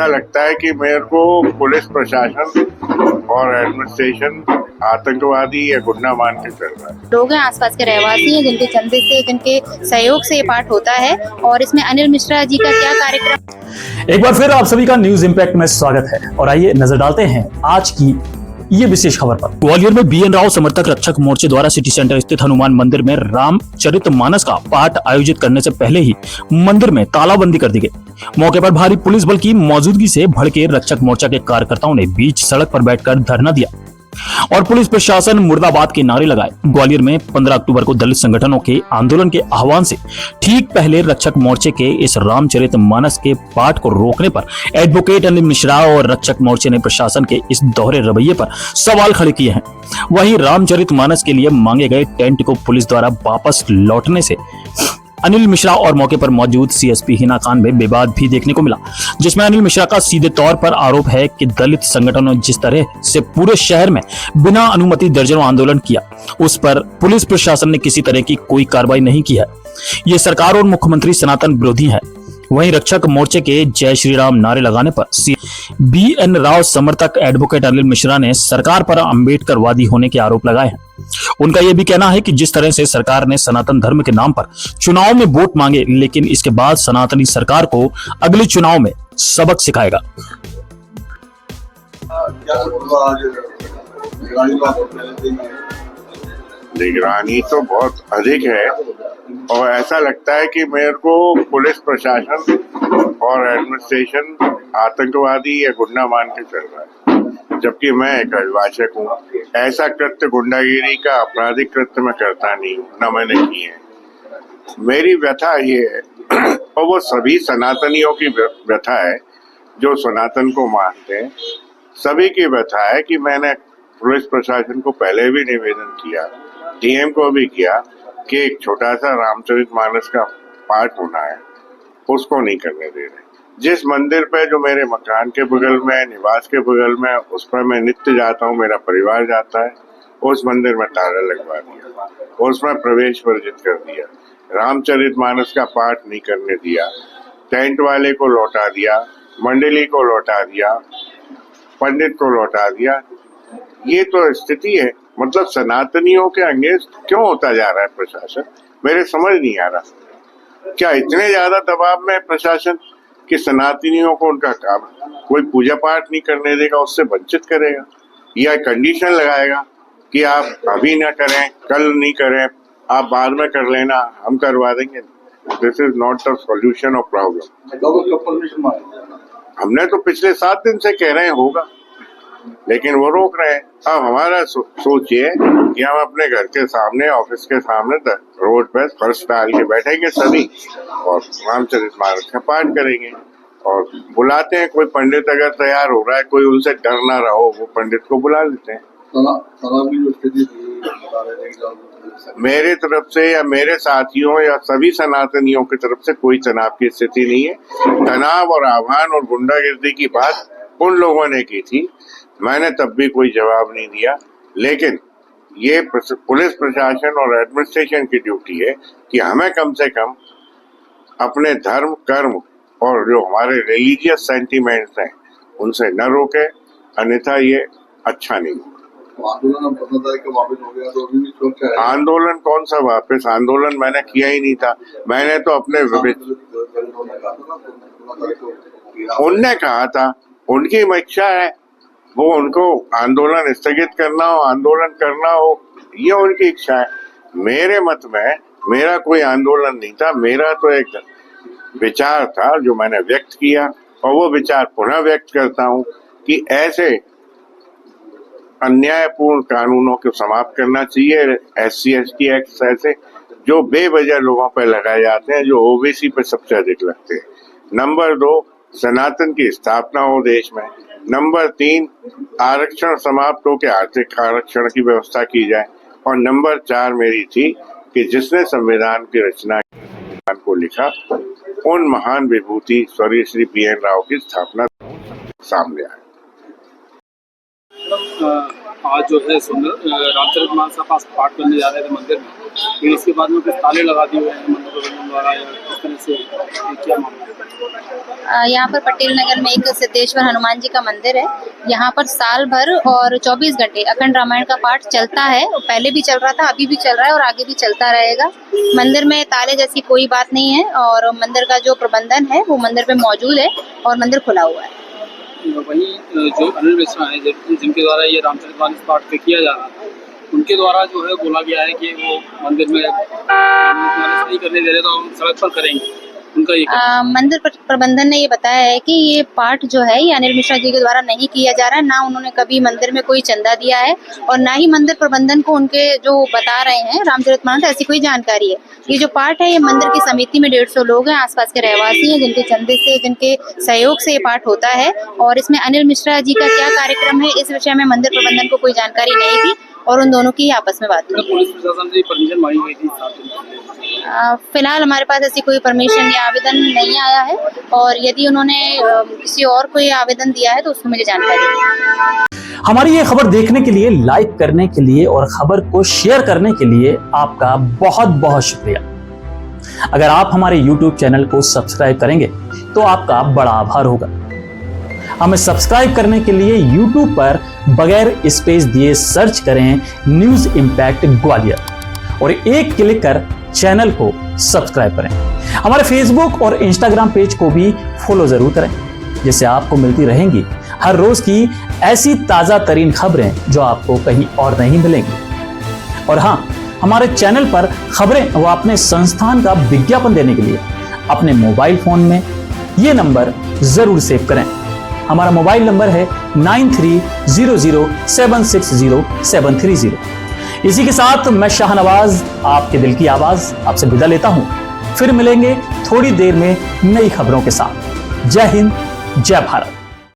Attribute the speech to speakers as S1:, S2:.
S1: ऐसा लगता है कि मेरे को पुलिस प्रशासन और एडमिनिस्ट्रेशन आतंकवादी या गुंडा मान के चल रहा है।
S2: लोग हैं, आसपास के रहवासी हैं, जिनके चंदे से, जिनके सहयोग से ये पाठ होता है। और इसमें अनिल मिश्रा जी का क्या कार्यक्रम।
S3: एक बार फिर आप सभी का न्यूज इंपैक्ट में स्वागत है और आइए नजर डालते हैं आज की ये विशेष खबर पर। ग्वालियर में BN राव समर्थक रक्षक मोर्चे द्वारा सिटी सेंटर स्थित हनुमान मंदिर में रामचरितमानस का पाठ आयोजित करने से पहले ही मंदिर में तालाबंदी कर दी गई। मौके पर भारी पुलिस बल की मौजूदगी से भड़के रक्षक मोर्चा के कार्यकर्ताओं ने बीच सड़क पर बैठकर धरना दिया और पुलिस प्रशासन मुर्दाबाद के नारे लगाए। ग्वालियर में 15 अक्टूबर को दलित संगठनों के आंदोलन के आह्वान से ठीक पहले रक्षक मोर्चे के इस रामचरितमानस के पाठ को रोकने पर एडवोकेट अनिल मिश्रा और रक्षक मोर्चे ने प्रशासन के इस दोहरे रवैये पर सवाल खड़े किए हैं। वहीं रामचरितमानस के लिए मांगे गए टेंट को पुलिस द्वारा वापस लौटने से अनिल मिश्रा और मौके पर मौजूद CSP हिना खान में विवाद भी देखने को मिला, जिसमें अनिल मिश्रा का सीधे तौर पर आरोप है कि दलित संगठनों जिस तरह से पूरे शहर में बिना अनुमति दर्जनों आंदोलन किया, उस पर पुलिस प्रशासन ने किसी तरह की कोई कार्रवाई नहीं की है। ये सरकार और मुख्यमंत्री सनातन विरोधी है। वहीं रक्षक मोर्चे के जय श्री राम नारे लगाने पर BN राव समर्थक एडवोकेट अनिल मिश्रा ने सरकार पर अम्बेडकरवादी होने के आरोप लगाए हैं। उनका यह भी कहना है कि जिस तरह से सरकार ने सनातन धर्म के नाम पर चुनाव में वोट मांगे, लेकिन इसके बाद सनातनी सरकार को अगले चुनाव में सबक सिखाएगा।
S1: निगरानी तो बहुत अधिक है और ऐसा लगता है कि मेरे को पुलिस प्रशासन और एडमिनिस्ट्रेशन आतंकवादी या गुंडा मान के चल रहा है, जबकि मैं एक अभिभाषक हूँ। ऐसा कृत्य, गुंडागिरी का आपराधिक कृत्य मैं करता नहीं हूँ, न मैंने किए हैं। मेरी व्यथा ये है और वो सभी सनातनियों की व्यथा है जो सनातन को मानते हैं। सभी की व्यथा है कि मैंने पुलिस प्रशासन को पहले भी निवेदन किया, DM को भी किया कि एक छोटा सा रामचरितमानस का पाठ होना है, उसको नहीं करने दे रहे। जिस मंदिर पे, जो मेरे मकान के बगल में, निवास के बगल में, उस पर मैं नित्य जाता हूँ, मेरा परिवार जाता है, उस मंदिर में ताला लगवा दिया, उसमें प्रवेश वर्जित कर दिया, रामचरितमानस का पाठ नहीं करने दिया, टेंट वाले को लौटा दिया, मंडली को लौटा दिया, पंडित को लौटा दिया। ये तो स्थिति है। मतलब सनातनियों के अगेंस्ट क्यों होता जा रहा है प्रशासन, मेरे समझ नहीं आ रहा। क्या इतने ज्यादा दबाव में प्रशासन कि सनातनियों को उनका काम कोई पूजा पाठ नहीं करने देगा, उससे वंचित करेगा, या कंडीशन लगाएगा कि आप अभी ना करें, कल नहीं करें, आप बाद में कर लेना, हम करवा देंगे। This is not the solution of problem. हमने तो पिछले 7 दिन से कह रहे हैं होगा, लेकिन वो रोक रहे हैं। अब हमारा सोचिए कि हम अपने घर के सामने, ऑफिस के सामने रोड पर फर्श डाल के बैठेंगे सभी और रामचरितमानस का पाठ करेंगे और बुलाते हैं कोई पंडित, अगर तैयार हो रहा है, कोई उनसे डर ना रहो, वो पंडित को बुला लेते हैं। मेरे तरफ से या मेरे साथियों या सभी सनातनियों की तरफ से कोई तनाव की स्थिति नहीं है। तनाव और आह्वान और गुंडागिर्दी की बात उन लोगों ने की थी, मैंने तब भी कोई जवाब नहीं दिया। लेकिन ये पुलिस प्रशासन और एडमिनिस्ट्रेशन की ड्यूटी है कि हमें कम से कम अपने धर्म, कर्म और जो हमारे रिलीजियस सेंटिमेंट्स हैं उनसे न रोके, अन्यथा ये अच्छा नहीं। आंदोलन कौन सा वापस? आंदोलन मैंने किया ही नहीं था। मैंने तो अपने उनने कहा था, उनकी इच्छा है, वो उनको आंदोलन स्थगित करना हो, आंदोलन करना हो, ये उनकी इच्छा है। मेरे मत में मेरा कोई आंदोलन नहीं था, मेरा तो एक विचार था जो मैंने व्यक्त किया और वो विचार पुनः व्यक्त करता हूँ कि ऐसे अन्यायपूर्ण कानूनों को समाप्त करना चाहिए। SC ST एक्ट ऐसे जो बेवजह लोगों पर लगाए जाते हैं, जो OBC पर सबसे अधिक लगते हैं। नंबर 2, सनातन की स्थापना हो देश में। नंबर 3, आरक्षण समाप्त हो के आर्थिक आरक्षण की व्यवस्था की जाए। और नंबर 4 मेरी थी कि जिसने संविधान की रचना को लिखा, उन महान विभूति स्वर्गीय श्री BN राव की स्थापना सामने आए।
S4: आज जो है रामचरितमानस का पाठ करने जा रहे थे मंदिर में, लेकिन इसके बाद में कुछ ताले लगा दिए हुए हैं मंदिर प्रबंधन द्वारा, या किस तरह से क्या मामला है?
S2: यहाँ पर पटेल नगर में एक सिद्धेश्वर हनुमान जी का मंदिर है। यहाँ पर साल भर और 24 घंटे अखंड रामायण का पाठ चलता है। पहले भी चल रहा था, अभी भी चल रहा है और आगे भी चलता रहेगा। मंदिर में ताले जैसी कोई बात नहीं है और मंदिर का जो प्रबंधन है वो मंदिर पे मौजूद है और मंदिर खुला हुआ है।
S4: वहीं जो अनिल मिश्रा हैं जिनके द्वारा ये रामचरितमानस पाठ पे किया जा रहा था, उनके द्वारा जो है बोला गया है कि वो मंदिर में रामचरितमानस नहीं करने दे रहे तो हम सड़क पर करेंगे। उनका ये
S2: मंदिर प्रबंधन ने ये बताया है कि ये पाठ जो है ये अनिल मिश्रा जी के द्वारा नहीं किया जा रहा है। ना उन्होंने कभी मंदिर में कोई चंदा दिया है और ना ही मंदिर प्रबंधन को उनके जो बता रहे हैं रामचरितमानस ऐसी कोई जानकारी है। ये जो पाठ है ये मंदिर की समिति में 150 लोग हैं, आसपास के रहवासी हैं, जिनके चंदे से, जिनके सहयोग से ये पाठ होता है। और इसमें अनिल मिश्रा जी का क्या कार्यक्रम है इस विषय में मंदिर प्रबंधन को कोई जानकारी नहीं थी और उन दोनों की आपस में बात हुई।
S4: पुलिस प्रशासन से परमिशन मांगी गई थी।
S2: फिलहाल हमारे पास ऐसी कोई परमिशन या आवेदन नहीं आया है और यदि उन्होंने किसी और को आवेदन दिया है तो उसको मुझे जानकारी नहीं।
S3: हमारी ये खबर देखने के लिए, लाइक करने के लिए और खबर को शेयर करने के लिए आपका बहुत बहुत शुक्रिया। अगर आप हमारे YouTube चैनल को सब्सक्राइब करेंगे तो आपका बड़ा आभार होगा। हमें सब्सक्राइब करने के लिए YouTube पर बगैर स्पेस दिए सर्च करें न्यूज इंपैक्ट ग्वालियर और एक क्लिक कर चैनल को सब्सक्राइब करें। हमारे फेसबुक और इंस्टाग्राम पेज को भी फॉलो जरूर करें, जिससे आपको मिलती रहेंगी हर रोज की ऐसी ताजा तरीन खबरें जो आपको कहीं और नहीं मिलेंगी। और हाँ, हमारे चैनल पर खबरें व अपने संस्थान का विज्ञापन देने के लिए अपने मोबाइल फोन में ये नंबर जरूर सेव करें। हमारा मोबाइल नंबर है 9300760730। इसी के साथ मैं शाहनवाज, आपके दिल की आवाज, आपसे विदा लेता हूं। फिर मिलेंगे थोड़ी देर में नई खबरों के साथ। जय हिंद, जय भारत।